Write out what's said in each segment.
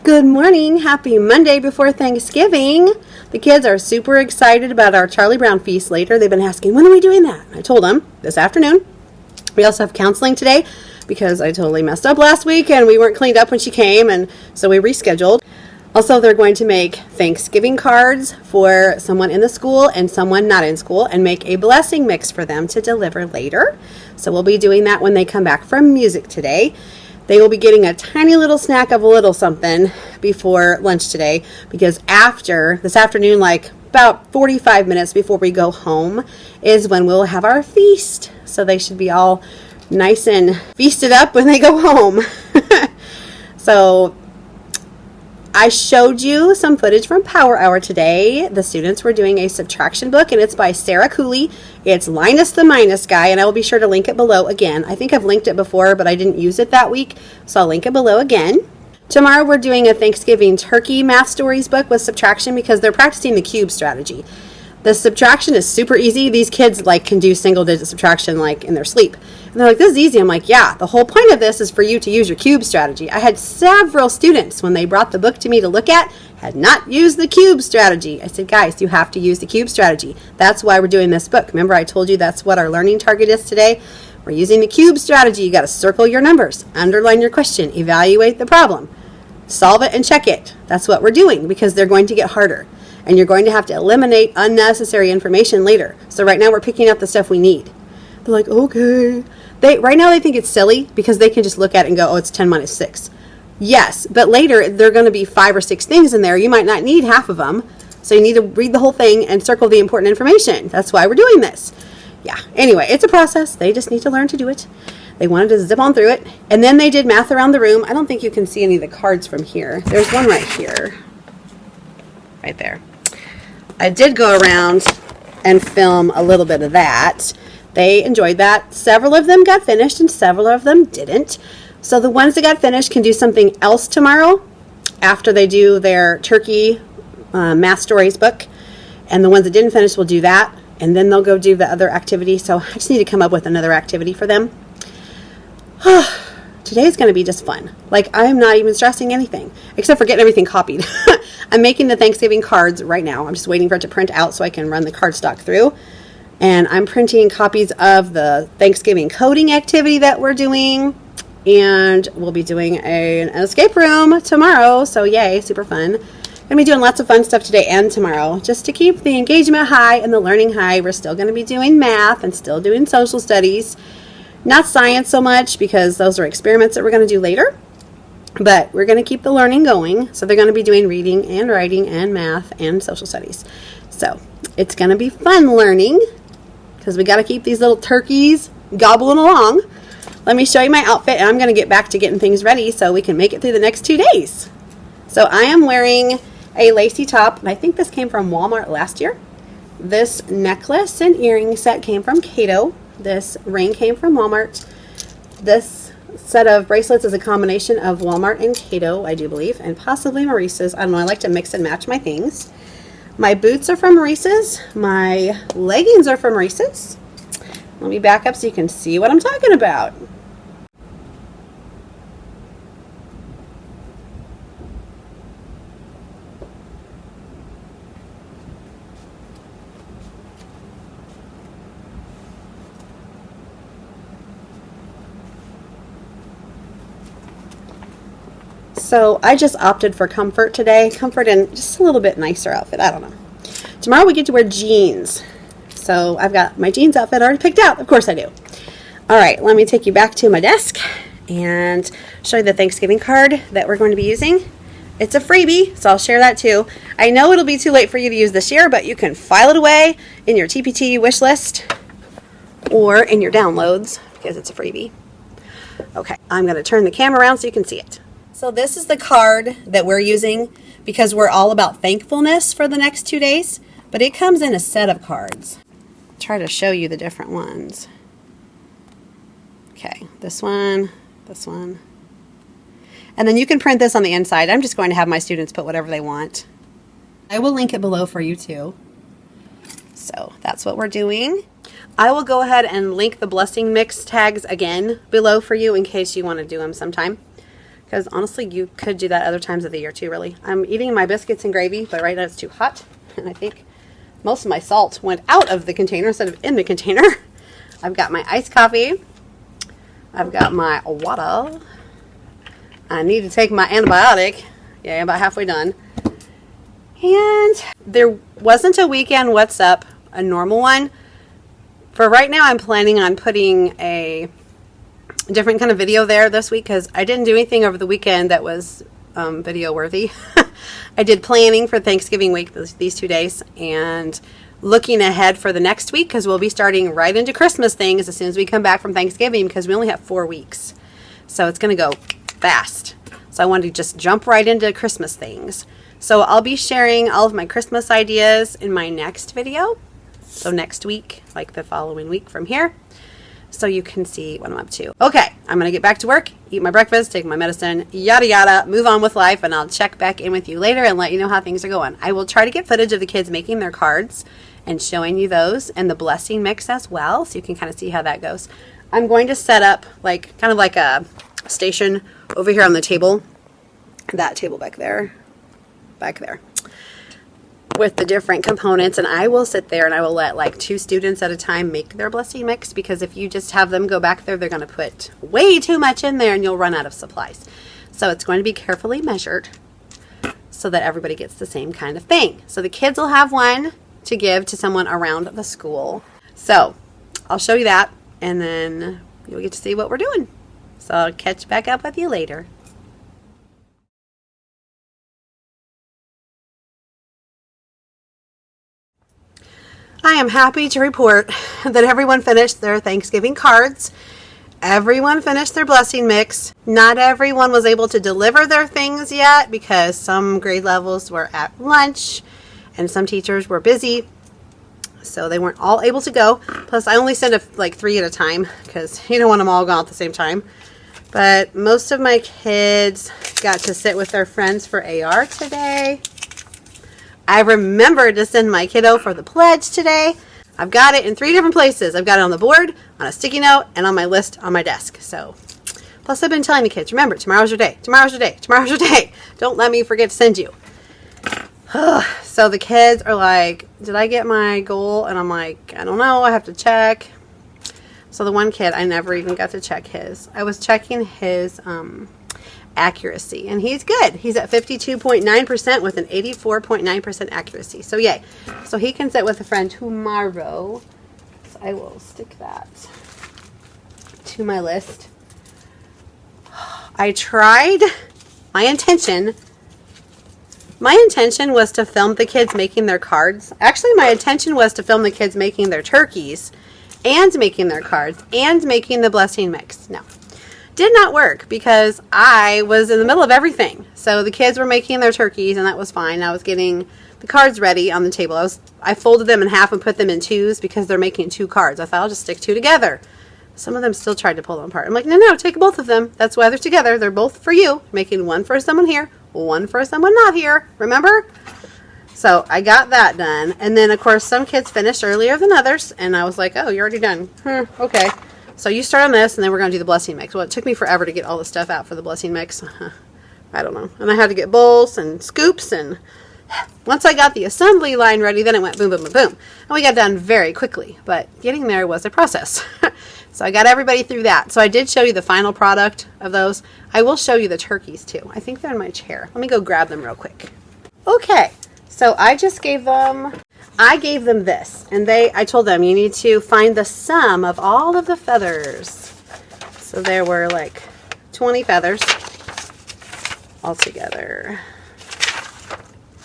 Good morning. Happy Monday before Thanksgiving. The kids are super excited about our Charlie Brown feast later. They've been asking, when are we doing that? I told them this afternoon. We also have counseling today because I totally messed up last week and we weren't cleaned up when she came, and so we rescheduled. Also, they're going to make Thanksgiving cards for someone in the school and someone not in school and make a blessing mix for them to deliver later. So we'll be doing that when they come back from music today. They will be getting a tiny little snack of a little something before lunch today, because after this afternoon, like about 45 minutes before we go home, is when we'll have our feast. So they should be all nice and feasted up when they go home. So I showed you some footage from Power Hour today. The students were doing a subtraction book, and it's by Sarah Cooley. It's Linus the Minus Guy, and I will be sure to link it below again. I think I've linked it before, but I didn't use it that week, so I'll link it below again. Tomorrow we're doing a Thanksgiving turkey math stories book with subtraction because they're practicing the cube strategy. The subtraction is super easy. These kids can do single digit subtraction in their sleep. And they're like, this is easy. I'm like, yeah, the whole point of this is for you to use your cube strategy. I had several students, when they brought the book to me to look at, had not used the cube strategy. I said, guys, you have to use the cube strategy. That's why we're doing this book. Remember, I told you that's what our learning target is today? We're using the cube strategy. You got to circle your numbers, underline your question, evaluate the problem, solve it, and check it. That's what we're doing, because they're going to get harder. And you're going to have to eliminate unnecessary information later. So right now we're picking up the stuff we need. They're like, okay. Right now they think it's silly because they can just look at it and go, oh, it's 10 minus 6. Yes, but later there are going to be 5 or 6 things in there. You might not need half of them. So you need to read the whole thing and circle the important information. That's why we're doing this. Yeah, anyway, it's a process. They just need to learn to do it. They wanted to zip on through it. And then they did math around the room. I don't think you can see any of the cards from here. There's one right here. Right there. I did go around and film a little bit of that. They enjoyed that. Several of them got finished and several of them didn't. So the ones that got finished can do something else tomorrow after they do their turkey math stories book. And the ones that didn't finish will do that. And then they'll go do the other activity. So I just need to come up with another activity for them. Today's going to be just fun. I'm not even stressing anything except for getting everything copied. I'm making the Thanksgiving cards right now. I'm just waiting for it to print out so I can run the cardstock through. And I'm printing copies of the Thanksgiving coding activity that we're doing. And we'll be doing an escape room tomorrow. So yay, super fun. Going to be doing lots of fun stuff today and tomorrow just to keep the engagement high and the learning high. We're still going to be doing math and still doing social studies. Not science so much because those are experiments that we're going to do later. But we're going to keep the learning going. So they're going to be doing reading and writing and math and social studies. So it's going to be fun learning because we got to keep these little turkeys gobbling along. Let me show you my outfit, and I'm going to get back to getting things ready so we can make it through the next 2 days. So I am wearing a lacy top, and I think this came from Walmart last year. This necklace and earring set came from Cato. This ring came from Walmart. This set of bracelets is a combination of Walmart and Cato, I do believe, and possibly Maurice's. I don't know. I like to mix and match my things. My boots are from Maurice's. My leggings are from Maurice's. Let me back up so you can see what I'm talking about. So I just opted for comfort today. Comfort and just a little bit nicer outfit. I don't know. Tomorrow we get to wear jeans. So I've got my jeans outfit already picked out. Of course I do. All right, let me take you back to my desk and show you the Thanksgiving card that we're going to be using. It's a freebie, so I'll share that too. I know it'll be too late for you to use this year, but you can file it away in your TPT wish list or in your downloads because it's a freebie. Okay, I'm going to turn the camera around so you can see it. So this is the card that we're using because we're all about thankfulness for the next 2 days, but it comes in a set of cards. I'll try to show you the different ones. Okay, this one. And then you can print this on the inside. I'm just going to have my students put whatever they want. I will link it below for you too. So that's what we're doing. I will go ahead and link the blessing mix tags again below for you in case you want to do them sometime. Because honestly, you could do that other times of the year too, really. I'm eating my biscuits and gravy, but right now it's too hot. And I think most of my salt went out of the container instead of in the container. I've got my iced coffee. I've got my water. I need to take my antibiotic. Yeah, I'm about halfway done. And there wasn't a weekend what's up, a normal one. For right now, I'm planning on putting a different kind of video there this week because I didn't do anything over the weekend that was video worthy. I did planning for Thanksgiving week these 2 days and looking ahead for the next week because we'll be starting right into Christmas things as soon as we come back from Thanksgiving because we only have 4 weeks. So it's going to go fast. So I wanted to just jump right into Christmas things. So I'll be sharing all of my Christmas ideas in my next video. So next week, like the following week from here. So you can see what I'm up to. Okay, I'm going to get back to work, eat my breakfast, take my medicine, yada yada, move on with life, and I'll check back in with you later and let you know how things are going. I will try to get footage of the kids making their cards and showing you those and the blessing mix as well, so you can kind of see how that goes. I'm going to set up like kind of like a station over here on the table, that table back there, with the different components, and I will sit there and I will let like 2 students at a time make their blessing mix because if you just have them go back there, they're going to put way too much in there and you'll run out of supplies. So it's going to be carefully measured so that everybody gets the same kind of thing. So the kids will have one to give to someone around the school. So I'll show you that and then you'll get to see what we're doing. So I'll catch back up with you later. I am happy to report that everyone finished their Thanksgiving cards. Everyone finished their blessing mix. Not everyone was able to deliver their things yet because some grade levels were at lunch and some teachers were busy. So they weren't all able to go. Plus I only sent like 3 at a time because you don't want them all gone at the same time. But most of my kids got to sit with their friends for AR today. I remembered to send my kiddo for the pledge today. I've got it in 3 different places. I've got it on the board, on a sticky note, and on my list on my desk. So, plus I've been telling the kids, remember, tomorrow's your day, tomorrow's your day, tomorrow's your day. Don't let me forget to send you. So the kids are like, did I get my goal? And I'm like, I don't know, I have to check. So the one kid, I never even got to check his. I was checking his accuracy, and he's good. He's at 52.9% with an 84.9% accuracy. So yay. So he can sit with a friend tomorrow. So I will stick that to my list. I tried. My intention was to film the kids making their cards. Actually, my intention was to film the kids making their turkeys and making their cards and making the blessing mix. No. Did not work because I was in the middle of everything. So the kids were making their turkeys and that was fine. I was getting the cards ready on the table. I folded them in half and put them in 2s because they're making 2 cards. I thought I'll just stick 2 together. Some of them still tried to pull them apart. I'm like, no, take both of them. That's why they're together. They're both for you. Making one for someone here, one for someone not here. Remember? So I got that done. And then, of course, some kids finished earlier than others. And I was like, oh, you're already done. Okay. So you start on this, and then we're going to do the blessing mix. Well, it took me forever to get all the stuff out for the blessing mix. I don't know. And I had to get bowls and scoops. And once I got the assembly line ready, then it went boom, boom, boom, boom. And we got done very quickly. But getting there was a process. So I got everybody through that. So I did show you the final product of those. I will show you the turkeys, too. I think they're in my chair. Let me go grab them real quick. Okay. So I just gave them... I gave them this, and I told them you need to find the sum of all of the feathers. So there were like 20 feathers altogether.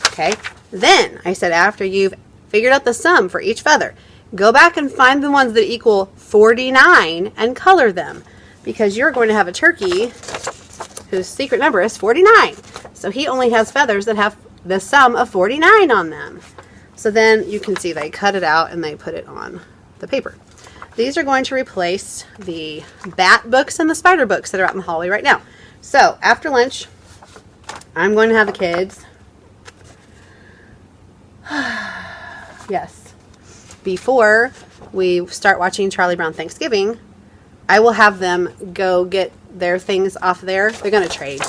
Okay, then I said after you've figured out the sum for each feather, go back and find the ones that equal 49 and color them, because you're going to have a turkey whose secret number is 49. So he only has feathers that have the sum of 49 on them. So then you can see they cut it out and they put it on the paper. These are going to replace the bat books and the spider books that are out in the hallway right now. So after lunch, I'm going to have the kids, yes, before we start watching Charlie Brown Thanksgiving, I will have them go get their things off there. They're going to trade.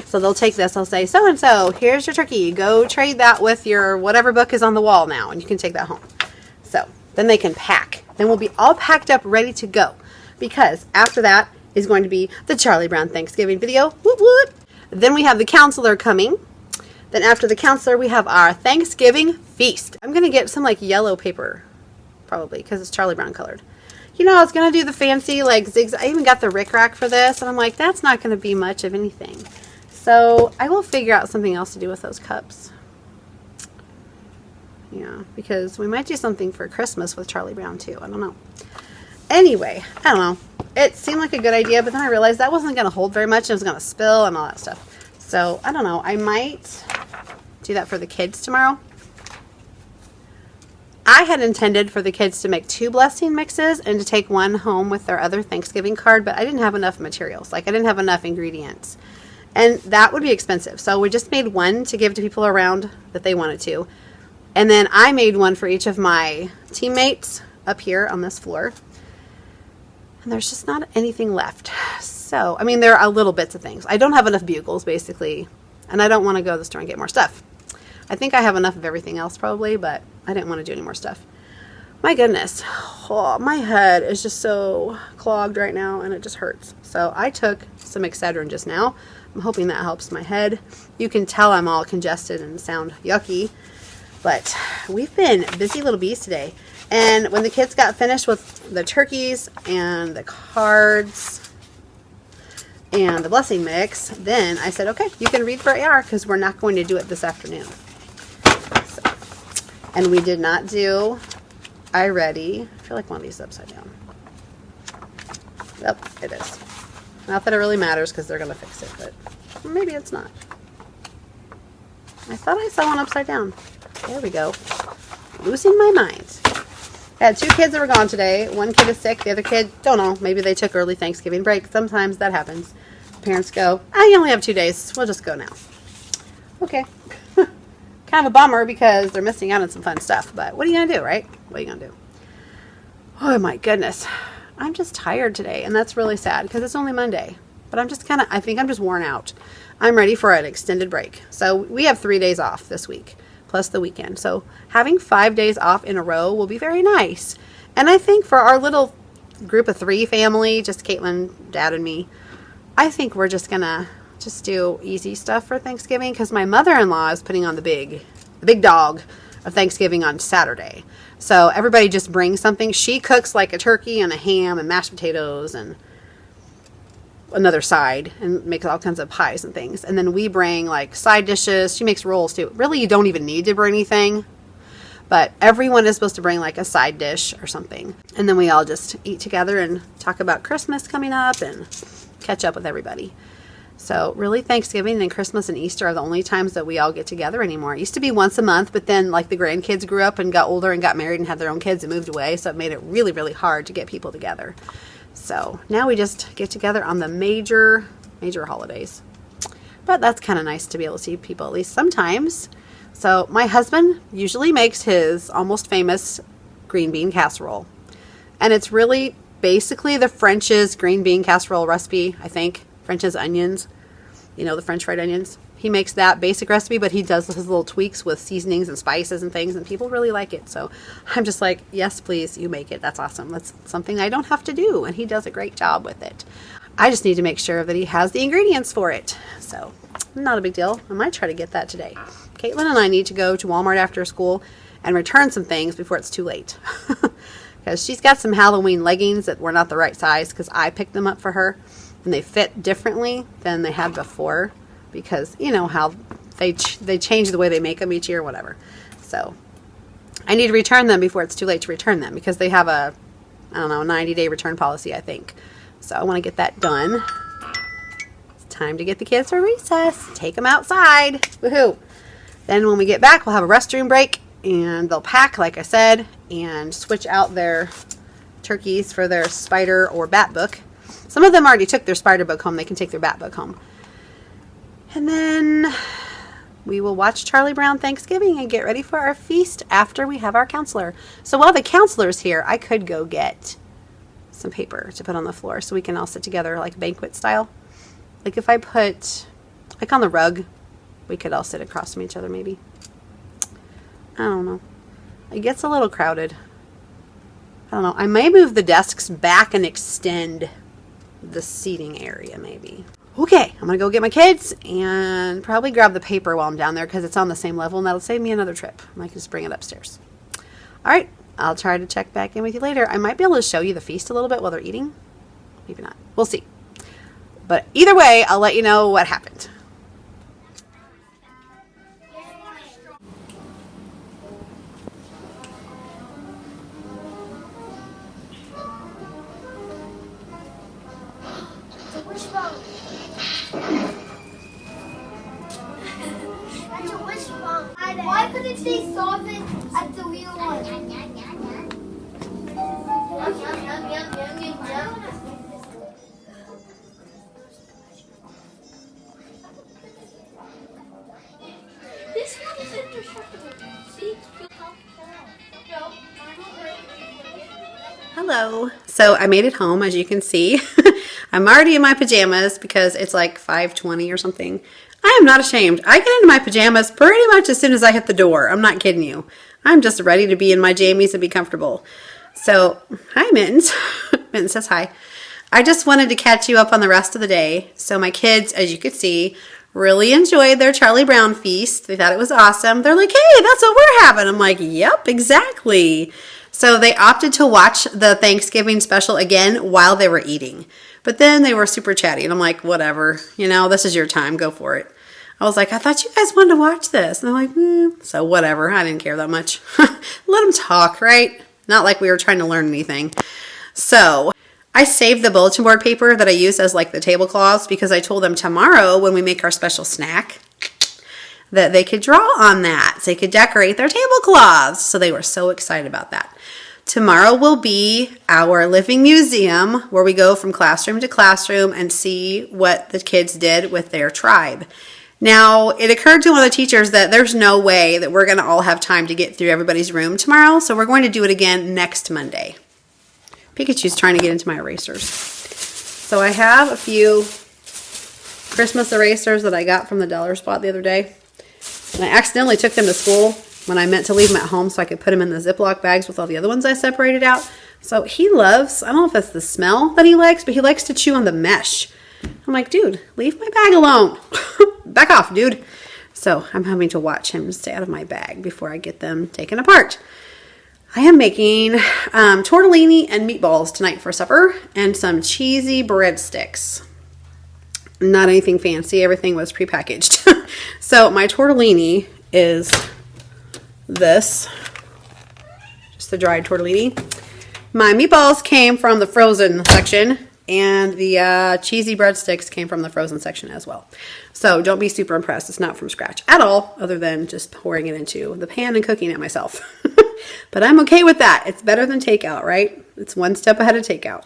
So they'll take this. I'll say, so-and-so, here's your turkey. Go trade that with your whatever book is on the wall now, and you can take that home. So then they can pack. Then we'll be all packed up, ready to go. Because after that is going to be the Charlie Brown Thanksgiving video. Whoop, whoop. Then we have the counselor coming. Then after the counselor, we have our Thanksgiving feast. I'm going to get some like yellow paper, probably, because it's Charlie Brown colored. You know, I was going to do the fancy like zigzag. I even got the rickrack for this, and I'm like, that's not going to be much of anything. So I will figure out something else to do with those cups. Yeah, because we might do something for Christmas with Charlie Brown too. I don't know. Anyway, I don't know. It seemed like a good idea, but then I realized that wasn't going to hold very much. It was going to spill and all that stuff. So I don't know. I might do that for the kids tomorrow. I had intended for the kids to make 2 blessing mixes and to take one home with their other Thanksgiving card, but I didn't have enough materials. Like I didn't have enough ingredients. And that would be expensive. So we just made one to give to people around that they wanted to. And then I made one for each of my teammates up here on this floor. And there's just not anything left. So, I mean, there are little bits of things. I don't have enough bugles, basically. And I don't want to go to the store and get more stuff. I think I have enough of everything else, probably, but I didn't want to do any more stuff. My goodness. Oh, my head is just so clogged right now, and it just hurts. So I took some Excedrin just now. I'm hoping that helps my head. You can tell I'm all congested and sound yucky. But we've been busy little bees today. And when the kids got finished with the turkeys and the cards and the blessing mix, then I said, okay, you can read for AR because we're not going to do it this afternoon. So, and we did not do I Ready. I feel like one of these is upside down. Yep, it is. Not that it really matters because they're going to fix it, but maybe it's not. I thought I saw one upside down. There we go. Losing my mind. I had 2 kids that were gone today. One kid is sick. The other kid, don't know. Maybe they took early Thanksgiving break. Sometimes that happens. Parents go, you only have 2 days. We'll just go now. Okay. Kind of a bummer because they're missing out on some fun stuff. But what are you going to do, right? What are you going to do? Oh, my goodness. I'm just tired today. And that's really sad because it's only Monday. But I'm just I think I'm just worn out. I'm ready for an extended break. So we have 3 days off this week, plus the weekend. So having 5 days off in a row will be very nice. And I think for our little group of 3 family, just Caitlin, Dad, and me, I think we're just going to just do easy stuff for Thanksgiving because my mother-in-law is putting on the big dog of Thanksgiving on Saturday. So everybody just brings something. She cooks like a turkey and a ham and mashed potatoes and another side and makes all kinds of pies and things. And then we bring like side dishes. She makes rolls too. Really, you don't even need to bring anything. But everyone is supposed to bring like a side dish or something. And then we all just eat together and talk about Christmas coming up and catch up with everybody. So really Thanksgiving and Christmas and Easter are the only times that we all get together anymore. It used to be once a month, but then like the grandkids grew up and got older and got married and had their own kids and moved away. So it made it really, really hard to get people together. So now we just get together on the major holidays. But that's kind of nice to be able to see people at least sometimes. So my husband usually makes his almost famous green bean casserole. And it's really basically the French's green bean casserole recipe, I think. French's onions, you know, the French fried onions. He makes that basic recipe, but he does his little tweaks with seasonings and spices and things, and people really like it. So I'm just like, yes, please, you make it. That's awesome. That's something I don't have to do, and he does a great job with it. I just need to make sure that he has the ingredients for it. So not a big deal. I might try to get that today. Caitlin and I need to go to Walmart after school and return some things before it's too late. Because she's got some Halloween leggings that were not the right size because I picked them up for her. And they fit differently than they had before because you know how they change the way they make them each year, whatever. So I need to return them before it's too late to return them because they have a 90-day return policy, I think. So I want to get that done. It's time to get the kids for recess. Take them outside. Woohoo! Then when we get back, we'll have a restroom break, and they'll pack, like I said, and switch out their turkeys for their spider or bat book. Some of them already took their spider book home. They can take their bat book home. And then we will watch Charlie Brown Thanksgiving and get ready for our feast after we have our counselor. So while the counselor's here, I could go get some paper to put on the floor so we can all sit together like banquet style. Like if I put, like on the rug, we could all sit across from each other maybe. I don't know. It gets a little crowded. I don't know. I may move the desks back and extend the seating area maybe. Okay, I'm going to go get my kids and probably grab the paper while I'm down there because it's on the same level and that'll save me another trip. I might just bring it upstairs. All right, I'll try to check back in with you later. I might be able to show you the feast a little bit while they're eating. Maybe not. We'll see. But either way, I'll let you know what happened. Why could it say solvent at the real one? This one is indestructible. See? Hello. So I made it home, as you can see. I'm already in my pajamas because it's like 5:20 or something. I am not ashamed. I get into my pajamas pretty much as soon as I hit the door. I'm not kidding you. I'm just ready to be in my jammies and be comfortable. So, hi Mittens. Mittens says hi. I just wanted to catch you up on the rest of the day. So my kids, as you could see, really enjoyed their Charlie Brown feast. They thought it was awesome. They're like, hey, that's what we're having. I'm like, yep, exactly. So they opted to watch the Thanksgiving special again while they were eating. But then they were super chatty, and I'm like, whatever. You know, this is your time. Go for it. I was like, I thought you guys wanted to watch this. And they're like, so whatever. I didn't care that much. Let them talk, right? Not like we were trying to learn anything. So I saved the bulletin board paper that I use as like the tablecloths because I told them tomorrow when we make our special snack that they could draw on that. So they could decorate their tablecloths. So they were so excited about that. Tomorrow will be our living museum where we go from classroom to classroom and see what the kids did with their tribe. Now, it occurred to one of the teachers that there's no way that we're going to all have time to get through everybody's room tomorrow, so we're going to do it again next Monday. Pikachu's trying to get into my erasers. So I have a few Christmas erasers that I got from the dollar spot the other day, and I accidentally took them to school when I meant to leave them at home so I could put them in the Ziploc bags with all the other ones I separated out. So he loves, I don't know if it's the smell that he likes, but he likes to chew on the mesh. I'm like, dude, leave my bag alone. Back off, dude. So I'm having to watch him stay out of my bag before I get them taken apart. I am making tortellini and meatballs tonight for supper and some cheesy breadsticks. Not anything fancy. Everything was prepackaged. So my tortellini is this, just the dried tortellini. My meatballs came from the frozen section, and the cheesy breadsticks came from the frozen section as well. So don't be super impressed. It's not from scratch at all, other than just pouring it into the pan and cooking it myself. But I'm okay with that. It's better than takeout, right? It's one step ahead of takeout.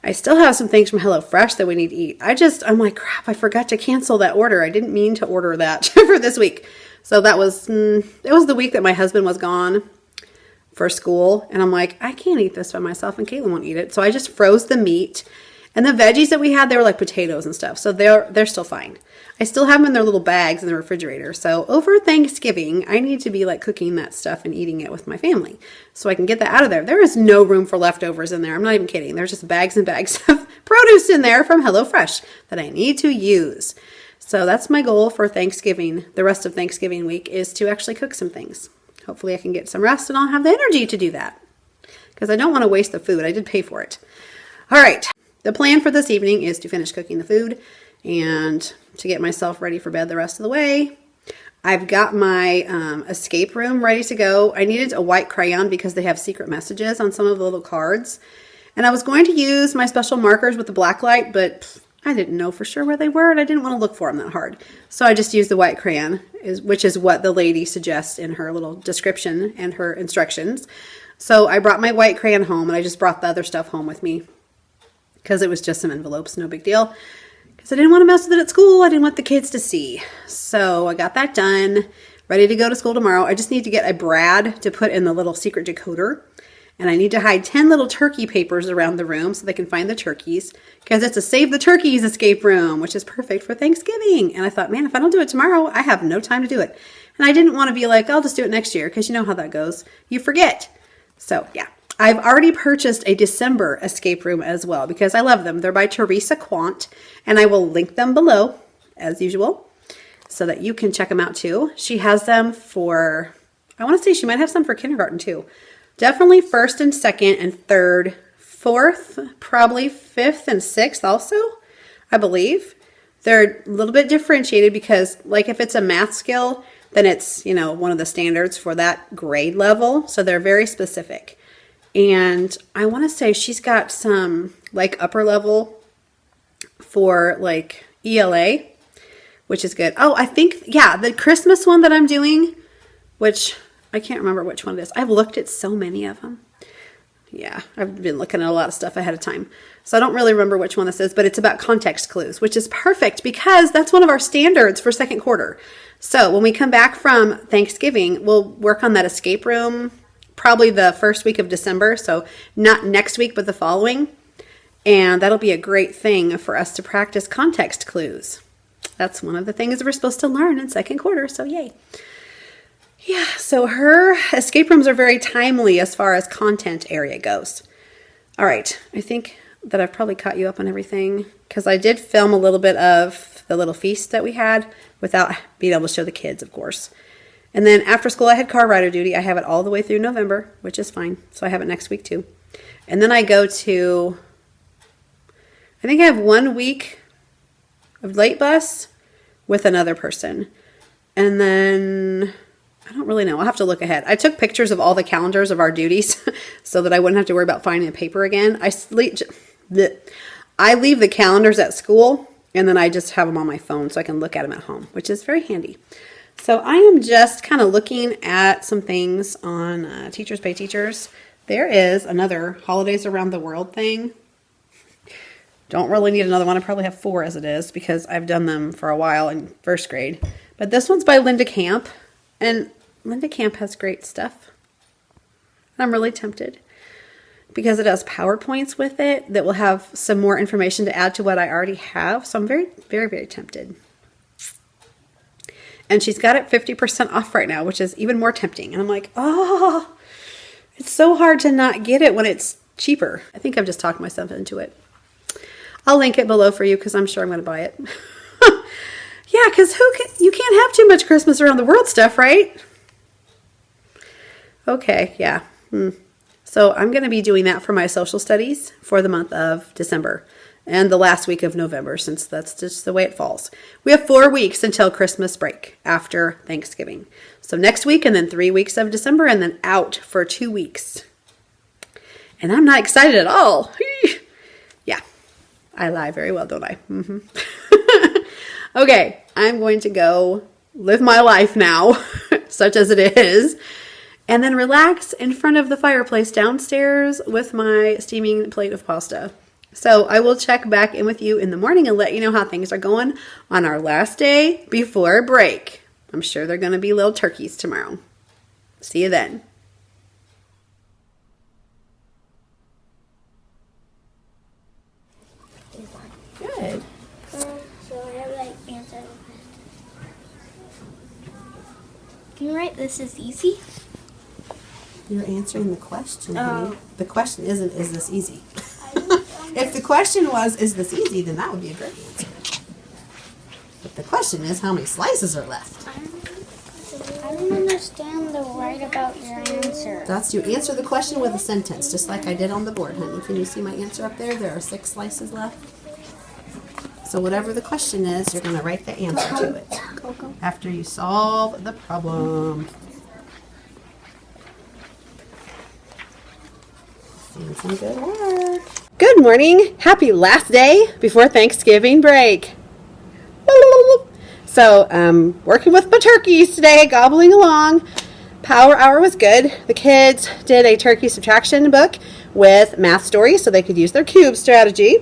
I still have some things from HelloFresh that we need to eat. I'm like, crap, I forgot to cancel that order. I didn't mean to order that for this week. So that was, it was the week that my husband was gone for school. And I'm like, I can't eat this by myself and Caitlin won't eat it. So I just froze the meat. And the veggies that we had, they were like potatoes and stuff. So they're still fine. I still have them in their little bags in the refrigerator. So over Thanksgiving, I need to be like cooking that stuff and eating it with my family so I can get that out of there. There is no room for leftovers in there. I'm not even kidding. There's just bags and bags of produce in there from HelloFresh that I need to use. So that's my goal for Thanksgiving. The rest of Thanksgiving week is to actually cook some things. Hopefully I can get some rest and I'll have the energy to do that because I don't want to waste the food. I did pay for it. All right. The plan for this evening is to finish cooking the food and to get myself ready for bed the rest of the way. I've got my escape room ready to go. I needed a white crayon because they have secret messages on some of the little cards. And I was going to use my special markers with the black light, but I didn't know for sure where they were, and I didn't want to look for them that hard. So I just used the white crayon, which is what the lady suggests in her little description and her instructions. So I brought my white crayon home, and I just brought the other stuff home with me because it was just some envelopes, no big deal. Because I didn't want to mess with it at school. I didn't want the kids to see. So I got that done, ready to go to school tomorrow. I just need to get a brad to put in the little secret decoder. And I need to hide 10 little turkey papers around the room so they can find the turkeys. Because it's a Save the Turkeys escape room, which is perfect for Thanksgiving. And I thought, man, if I don't do it tomorrow, I have no time to do it. And I didn't want to be like, I'll just do it next year. Because you know how that goes. You forget. So, yeah. I've already purchased a December escape room as well. Because I love them. They're by Teresa Quant. And I will link them below, as usual. So that you can check them out too. She has them for, I want to say she might have some for kindergarten too. Definitely first and second and third, fourth, probably fifth and sixth also, I believe. They're a little bit differentiated because like if it's a math skill, then it's, you know, one of the standards for that grade level. So they're very specific. And I want to say she's got some like upper level for like ELA, which is good. Oh, I think, yeah, the Christmas one that I'm doing, which I can't remember which one it is. I've looked at so many of them. Yeah, I've been looking at a lot of stuff ahead of time. So I don't really remember which one this is, but it's about context clues, which is perfect because that's one of our standards for second quarter. So when we come back from Thanksgiving, we'll work on that escape room probably the first week of December. So not next week, but the following. And that'll be a great thing for us to practice context clues. That's one of the things we're supposed to learn in second quarter. So yay. Yeah, so her escape rooms are very timely as far as content area goes. All right, I think that I've probably caught you up on everything because I did film a little bit of the little feast that we had without being able to show the kids, of course. And then after school, I had car rider duty. I have it all the way through November, which is fine. So I have it next week too. And then I go to, I think I have 1 week of late bus with another person. And then I don't really know. I'll have to look ahead. I took pictures of all the calendars of our duties so that I wouldn't have to worry about finding the paper again. I leave the calendars at school and then I just have them on my phone so I can look at them at home, which is very handy. So I am just kind of looking at some things on Teachers Pay Teachers. There is another Holidays Around the World thing. Don't really need another one. I probably have 4 as it is because I've done them for a while in first grade. But this one's by Linda Camp. And Linda Camp has great stuff. I'm really tempted because it has PowerPoints with it that will have some more information to add to what I already have. So I'm very, very, very tempted. And she's got it 50% off right now, which is even more tempting. And I'm like, oh, it's so hard to not get it when it's cheaper. I think I've just talked myself into it. I'll link it below for you because I'm sure I'm going to buy it. Yeah, because you can't have too much Christmas around the world stuff, right? Okay, yeah. So I'm going to be doing that for my social studies for the month of December and the last week of November, since that's just the way it falls. We have 4 weeks until Christmas break after Thanksgiving. So next week and then 3 weeks of December and then out for 2 weeks. And I'm not excited at all. Yeah, I lie very well, don't I? Okay, I'm going to go live my life now, such as it is, and then relax in front of the fireplace downstairs with my steaming plate of pasta. So I will check back in with you in the morning and let you know how things are going on our last day before break. I'm sure they're going to be little turkeys tomorrow. See you then. Good. Can you write this is easy? You're answering the question, honey. The question isn't, is this easy? If the question was, is this easy, then that would be a great answer. But the question is, how many slices are left? I don't understand the right about your answer. That's you answer the question with a sentence, just like I did on the board, honey. Can you see my answer up there? There are 6 slices left. So whatever the question is, you're going to write the answer to it after you solve the problem. Doing some good work. Good morning. Happy last day before Thanksgiving break. So, working with my turkeys today, gobbling along. Power hour was good. The kids did a turkey subtraction book with math stories so they could use their cube strategy.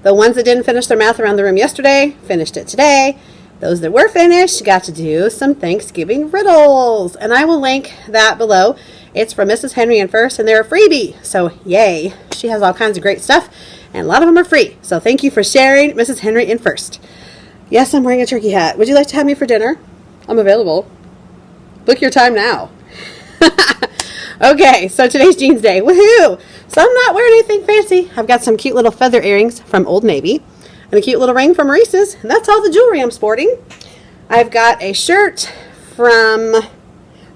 The ones that didn't finish their math around the room yesterday finished it today. Those that were finished got to do some Thanksgiving riddles, and I will link that below. It's from Mrs. Henry in First, and they're a freebie, so yay. She has all kinds of great stuff, and a lot of them are free. So thank you for sharing, Mrs. Henry in First. Yes, I'm wearing a turkey hat. Would you like to have me for dinner? I'm available. Book your time now. Okay, so today's jeans day. Woohoo! So I'm not wearing anything fancy. I've got some cute little feather earrings from Old Navy and a cute little ring from Maurice's, and that's all the jewelry I'm sporting. I've got a shirt from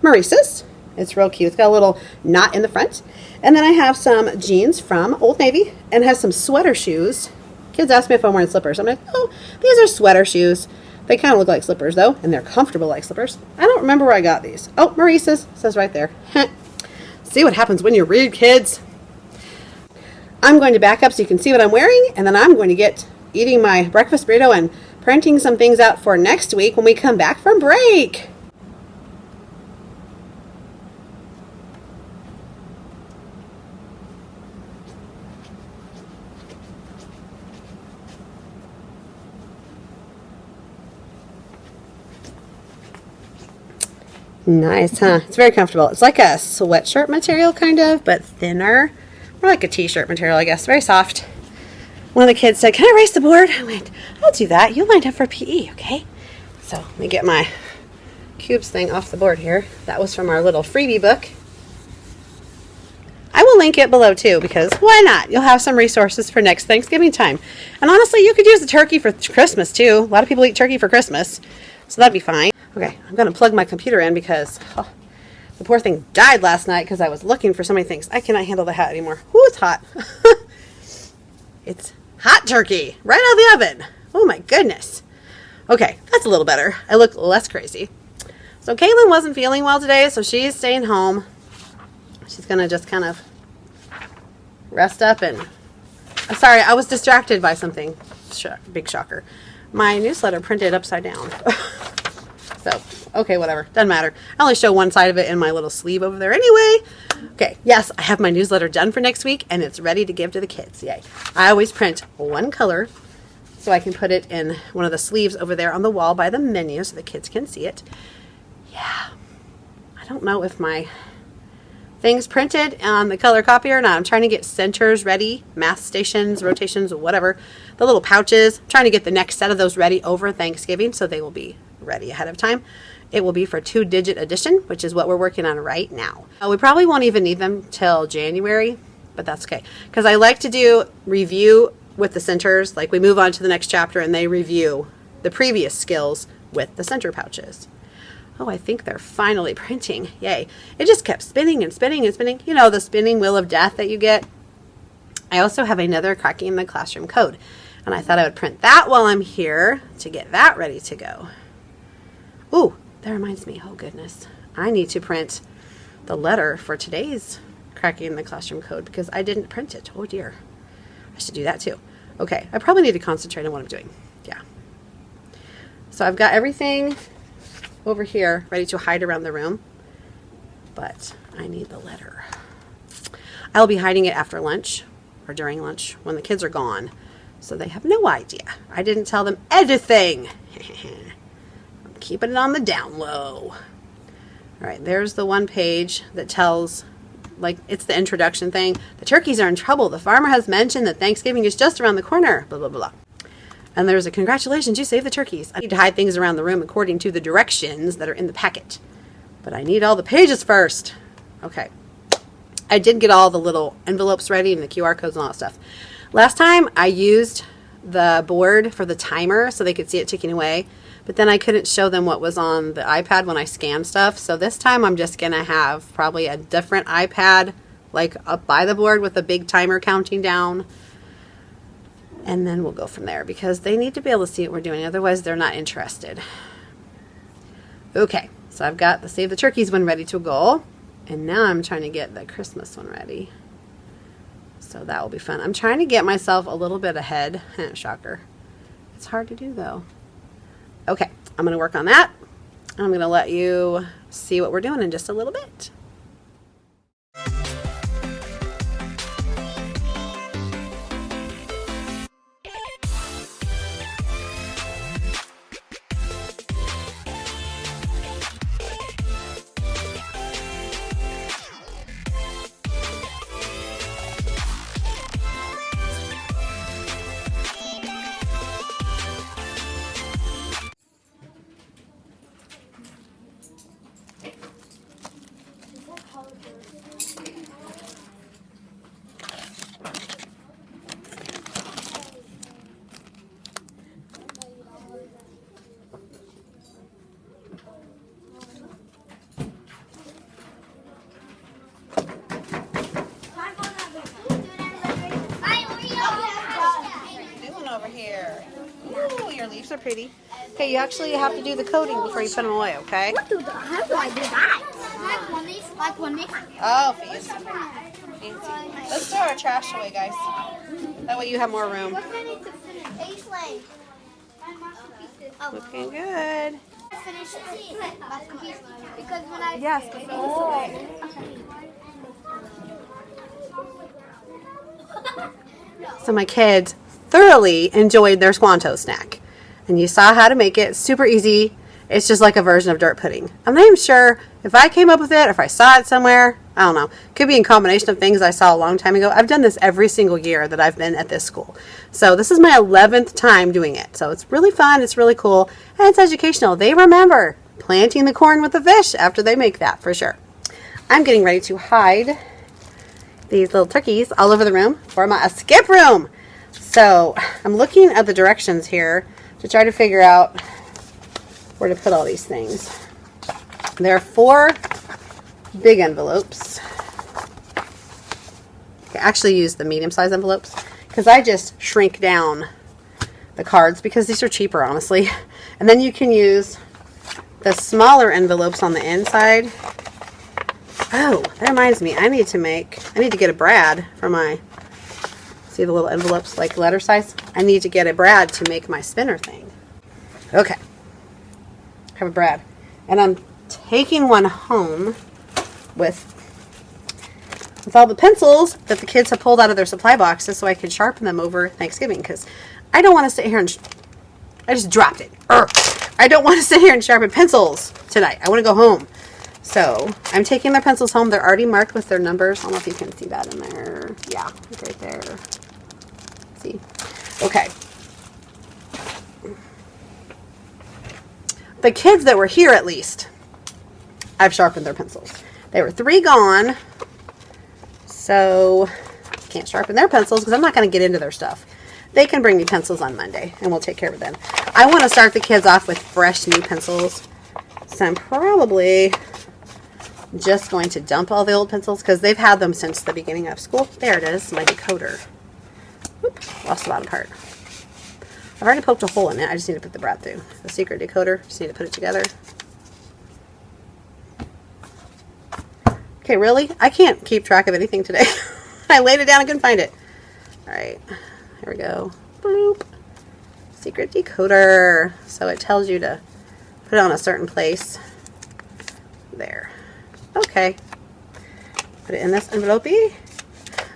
Maurice's. It's real cute. It's got a little knot in the front. And then I have some jeans from Old Navy and has some sweater shoes. Kids ask me if I'm wearing slippers. I'm like, oh, these are sweater shoes. They kind of look like slippers, though, and they're comfortable like slippers. I don't remember where I got these. Oh, Maurice's. Says right there. See what happens when you read, kids. I'm going to back up so you can see what I'm wearing, and then I'm going to get eating my breakfast burrito and printing some things out for next week when we come back from break. Nice, huh? It's very comfortable. It's like a sweatshirt material, kind of, but thinner. More like a t-shirt material, I guess. Very soft. One of the kids said, can I erase the board? I went, I'll do that. You lined up for PE, okay? So let me get my cubes thing off the board here. That was from our little freebie book. I will link it below, too, because why not? You'll have some resources for next Thanksgiving time. And honestly, you could use the turkey for Christmas, too. A lot of people eat turkey for Christmas, so that'd be fine. Okay, I'm going to plug my computer in because the poor thing died last night because I was looking for so many things. I cannot handle the hat anymore. Ooh, it's hot. It's hot turkey right out of the oven. Oh, my goodness. Okay, that's a little better. I look less crazy. So Caitlin wasn't feeling well today, so she's staying home. She's going to just kind of rest up and... sorry, I was distracted by something. Big shocker. My newsletter printed upside down. So, okay, whatever. Doesn't matter. I only show one side of it in my little sleeve over there anyway. Okay, yes, I have my newsletter done for next week, and it's ready to give to the kids. Yay. I always print one color so I can put it in one of the sleeves over there on the wall by the menu so the kids can see it. Yeah. I don't know if my thing's printed on the color copier or not. I'm trying to get centers ready, math stations, rotations, whatever. The little pouches. I'm trying to get the next set of those ready over Thanksgiving so they will be ready ahead of time. It will be for 2-digit addition, which is what we're working on right now. We probably won't even need them till January, but that's okay. Because I like to do review with the centers. Like we move on to the next chapter and they review the previous skills with the center pouches. Oh, I think they're finally printing. Yay. It just kept spinning and spinning and spinning. You know, the spinning wheel of death that you get. I also have another Cracking the Classroom code. And I thought I would print that while I'm here to get that ready to go. Ooh, that reminds me. Oh, goodness. I need to print the letter for today's Cracking the Classroom code because I didn't print it. Oh, dear. I should do that, too. Okay, I probably need to concentrate on what I'm doing. Yeah. So I've got everything over here ready to hide around the room, but I need the letter. I'll be hiding it after lunch or during lunch when the kids are gone, so they have no idea. I didn't tell them anything. I'm keeping it on the down low. All right, there's the one page that tells, like, it's the introduction thing. The turkeys are in trouble. The farmer has mentioned that Thanksgiving is just around the corner, blah, blah, blah. And there's a congratulations, you saved the turkeys. I need to hide things around the room according to the directions that are in the packet. But I need all the pages first. Okay. I did get all the little envelopes ready and the QR codes and all that stuff. Last time I used the board for the timer so they could see it ticking away. But then I couldn't show them what was on the iPad when I scanned stuff. So this time I'm just going to have probably a different iPad, like up by the board with a big timer counting down. And then we'll go from there because they need to be able to see what we're doing. Otherwise, they're not interested. Okay, so I've got the Save the Turkeys one ready to go. And now I'm trying to get the Christmas one ready. So that will be fun. I'm trying to get myself a little bit ahead. Shocker. It's hard to do though. Okay, I'm going to work on that. I'm going to let you see what we're doing in just a little bit. Over here. Ooh, your leaves are pretty. Okay, you actually have to do the coating before you put them away, okay? How do I do that? Like one this? Oh, fancy. Let's throw our trash away, guys. That way you have more room. Looking good. Yes. So my kids thoroughly enjoyed their Squanto snack. And you saw how to make it. Super easy. It's just like a version of dirt pudding. I'm not even sure if I came up with it or if I saw it somewhere. I don't know. Could be a combination of things I saw a long time ago. I've done this every single year that I've been at this school. So this is my 11th time doing it. So it's really fun. It's really cool. And it's educational. They remember planting the corn with the fish after they make that for sure. I'm getting ready to hide these little turkeys all over the room for my escape room. So I'm looking at the directions here to try to figure out where to put all these things. There are 4 big envelopes. I actually use the medium-sized envelopes because I just shrink down the cards because these are cheaper, honestly. And then you can use the smaller envelopes on the inside. Oh, that reminds me. I need to get a brad for my... See the little envelopes, like letter size? I need to get a brad to make my spinner thing. Okay. I have a brad. And I'm taking one home with all the pencils that the kids have pulled out of their supply boxes so I can sharpen them over Thanksgiving, because I don't want to sit here and... I just dropped it. I don't want to sit here and sharpen pencils tonight. I want to go home. So I'm taking their pencils home. They're already marked with their numbers. I don't know if you can see that in there. Yeah, it's right there. See? Okay. The kids that were here, at least, I've sharpened their pencils. They were 3 gone, so can't sharpen their pencils because I'm not going to get into their stuff. They can bring me pencils on Monday, and we'll take care of it then. I want to start the kids off with fresh new pencils, so I'm probably just going to dump all the old pencils because they've had them since the beginning of school. There it is, my decoder. Oops, lost the bottom part. I've already poked a hole in it. I just need to put the brad through. The secret decoder. Just need to put it together. Okay, really? I can't keep track of anything today. I laid it down and couldn't find it. Alright, here we go. Bloop. Secret decoder. So it tells you to put it on a certain place. There. Okay. Put it in this envelope.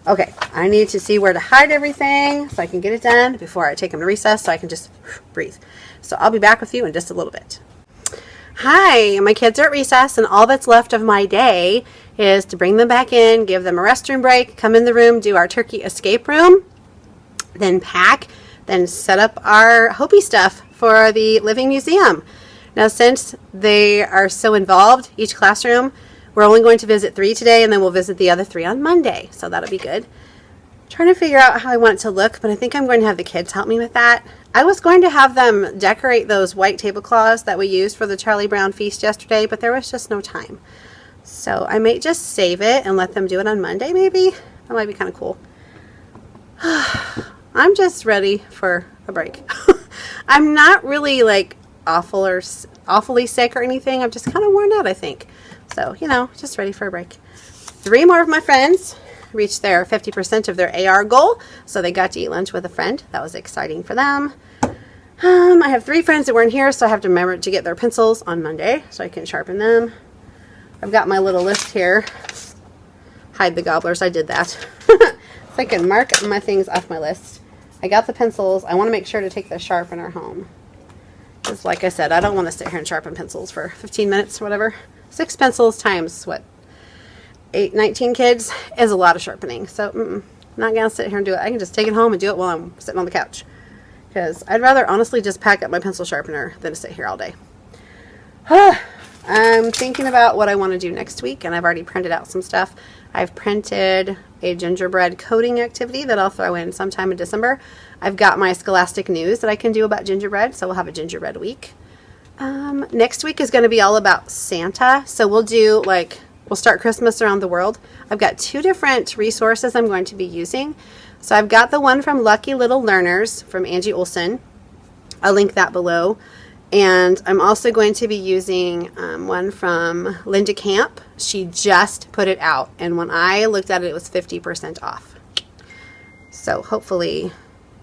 Okay, I need to see where to hide everything so I can get it done before I take them to recess so I can just breathe. So I'll be back with you in just a little bit. Hi, my kids are at recess and all that's left of my day is to bring them back in, give them a restroom break, come in the room, do our turkey escape room, then pack, then set up our Hopi stuff for the Living Museum. Now since they are so involved, each classroom, we're only going to visit 3 today, and then we'll visit the other 3 on Monday. So that'll be good. I'm trying to figure out how I want it to look, but I think I'm going to have the kids help me with that. I was going to have them decorate those white tablecloths that we used for the Charlie Brown feast yesterday, but there was just no time. So I might just save it and let them do it on Monday, maybe. That might be kind of cool. I'm just ready for a break. I'm not really like awfully sick or anything. I'm just kind of worn out, I think. So, you know, just ready for a break. 3 more of my friends reached their 50% of their AR goal, so they got to eat lunch with a friend. That was exciting for them. I have 3 friends that weren't here, so I have to remember to get their pencils on Monday so I can sharpen them. I've got my little list here. Hide the gobblers. I did that. So I can mark my things off my list. I got the pencils. I want to make sure to take the sharpener home. Because like I said, I don't want to sit here and sharpen pencils for 15 minutes or whatever. 6 pencils times, what, 19 kids is a lot of sharpening. So I'm not going to sit here and do it. I can just take it home and do it while I'm sitting on the couch. Because I'd rather honestly just pack up my pencil sharpener than to sit here all day. I'm thinking about what I want to do next week, and I've already printed out some stuff. I've printed a gingerbread coding activity that I'll throw in sometime in December. I've got my Scholastic News that I can do about gingerbread, so we'll have a gingerbread week. Next week is going to be all about Santa, so we'll do we'll start Christmas around the world. I've got 2 different resources I'm going to be using. So I've got the one from Lucky Little Learners from Angie Olson. I'll link that below. And I'm also going to be using one from Linda Camp. She just put it out, and when I looked at it, it was 50% off. So hopefully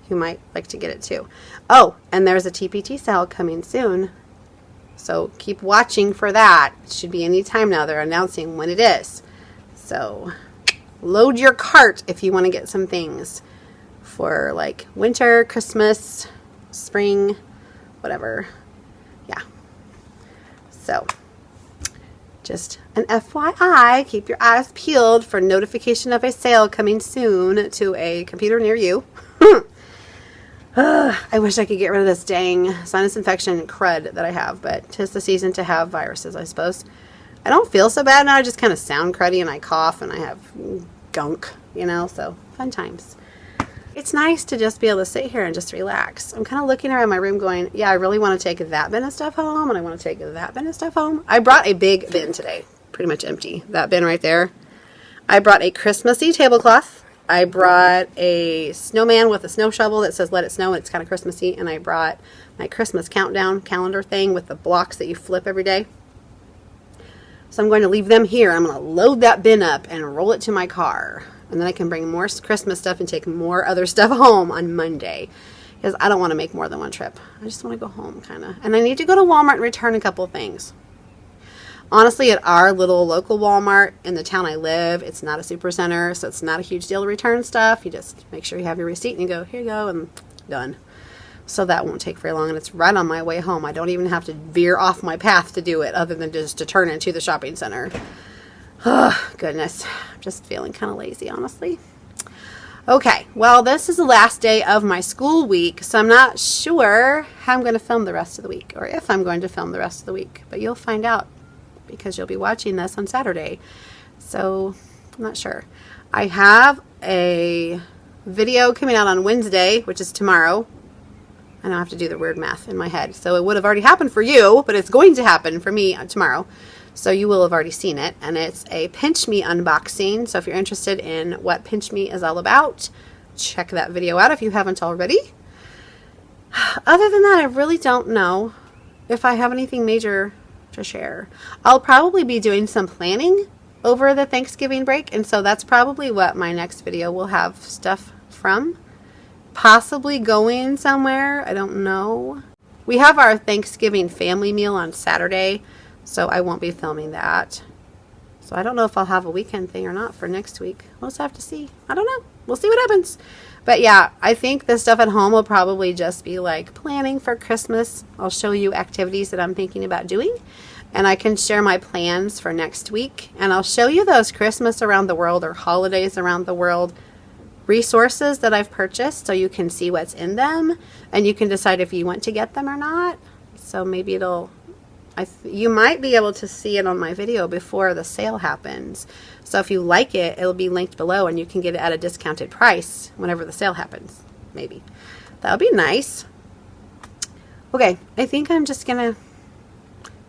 you might like to get it too. Oh, and there's a TPT sale coming soon. So keep watching for that. It should be any time now. They're announcing when it is. So load your cart if you want to get some things for like winter, Christmas, spring, whatever. Yeah. So just an FYI, keep your eyes peeled for notification of a sale coming soon to a computer near you. I wish I could get rid of this dang sinus infection crud that I have, but 'tis the season to have viruses, I suppose. I don't feel so bad now. I just kind of sound cruddy and I cough and I have gunk, so fun times. It's nice to just be able to sit here and just relax. I'm kind of looking around my room going, yeah, I really want to take that bin of stuff home and I want to take that bin of stuff home. I brought a big bin today, pretty much empty. That bin right there. I brought a Christmassy tablecloth. I brought a snowman with a snow shovel that says let it snow, and it's kind of Christmassy, and I brought my Christmas countdown calendar thing with the blocks that you flip every day. So I'm going to leave them here. I'm going to load that bin up and roll it to my car. And then I can bring more Christmas stuff and take more other stuff home on Monday. Because I don't want to make more than one trip. I just want to go home, kind of. And I need to go to Walmart and return a couple things. Honestly, at our little local Walmart in the town I live, it's not a super center, so it's not a huge deal to return stuff. You just make sure you have your receipt and you go, here you go, and done. So that won't take very long, and it's right on my way home. I don't even have to veer off my path to do it, other than just to turn into the shopping center. Oh, goodness. I'm just feeling kind of lazy, honestly. Okay, well, this is the last day of my school week, so I'm not sure how I'm going to film the rest of the week, or if I'm going to film the rest of the week, but you'll find out because you'll be watching this on Saturday. So I'm not sure. I have a video coming out on Wednesday, which is tomorrow. I don't have to do the weird math in my head. So it would have already happened for you, but it's going to happen for me tomorrow. So you will have already seen it. And it's a Pinch Me unboxing. So if you're interested in what Pinch Me is all about, check that video out if you haven't already. Other than that, I really don't know if I have anything major to share. I'll probably be doing some planning over the Thanksgiving break, and so that's probably what my next video will have stuff from. Possibly going somewhere, I don't know. We have our Thanksgiving family meal on Saturday, so I won't be filming that. So I don't know if I'll have a weekend thing or not for next week. We'll just have to see. I don't know. We'll see what happens. But yeah, I think the stuff at home will probably just be like planning for Christmas. I'll show you activities that I'm thinking about doing, and I can share my plans for next week. And I'll show you those Christmas around the world or holidays around the world resources that I've purchased, so you can see what's in them and you can decide if you want to get them or not. So maybe you might be able to see it on my video before the sale happens. So if you like it, it'll be linked below and you can get it at a discounted price whenever the sale happens. Maybe. That would be nice. Okay, I think I'm just going to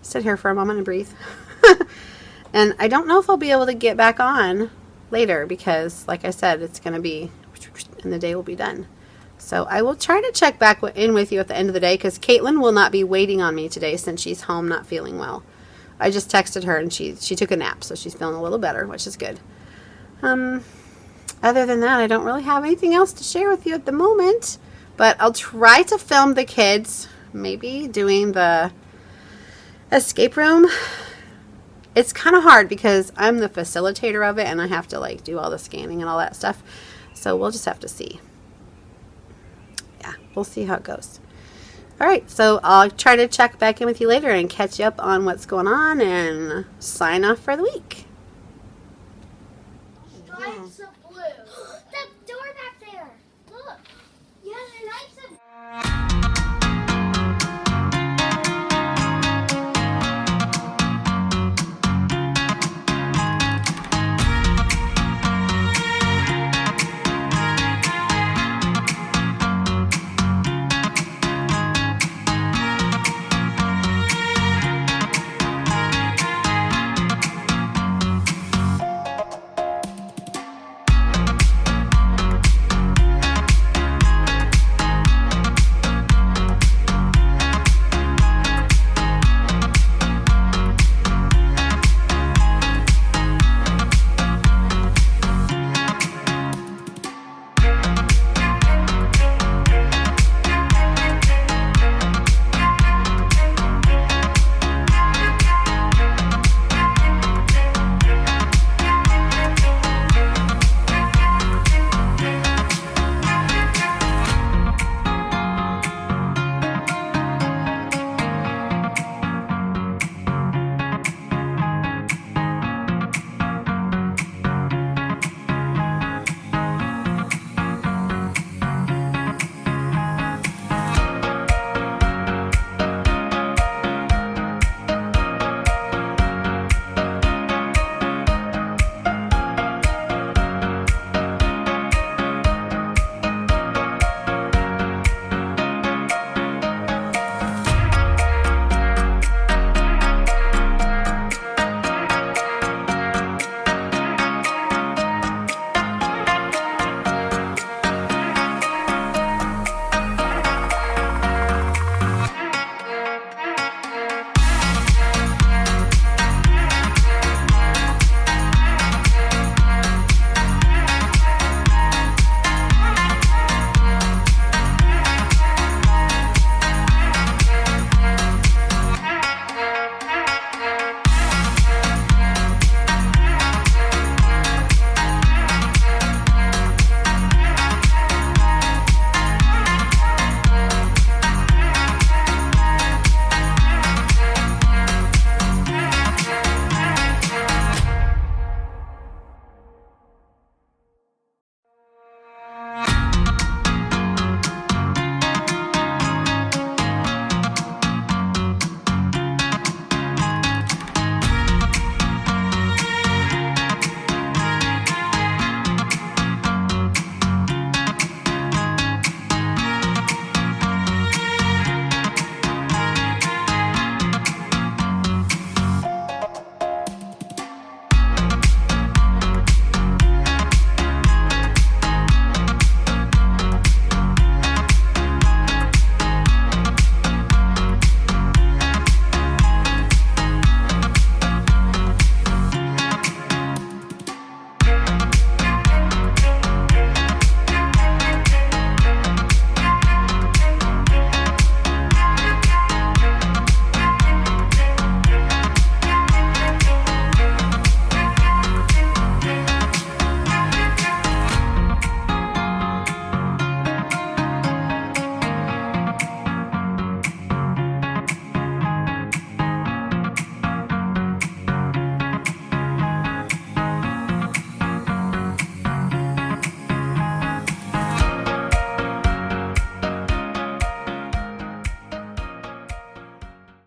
sit here for a moment and breathe. And I don't know if I'll be able to get back on later because, like I said, it's going to be, and the day will be done. So I will try to check back in with you at the end of the day because Caitlin will not be waiting on me today since she's home not feeling well. I just texted her and she took a nap, so she's feeling a little better, which is good. Other than that, I don't really have anything else to share with you at the moment. But I'll try to film the kids maybe doing the escape room. It's kind of hard because I'm the facilitator of it and I have to like do all the scanning and all that stuff. So we'll just have to see. Yeah, we'll see how it goes. All right, so I'll try to check back in with you later and catch you up on what's going on and sign off for the week.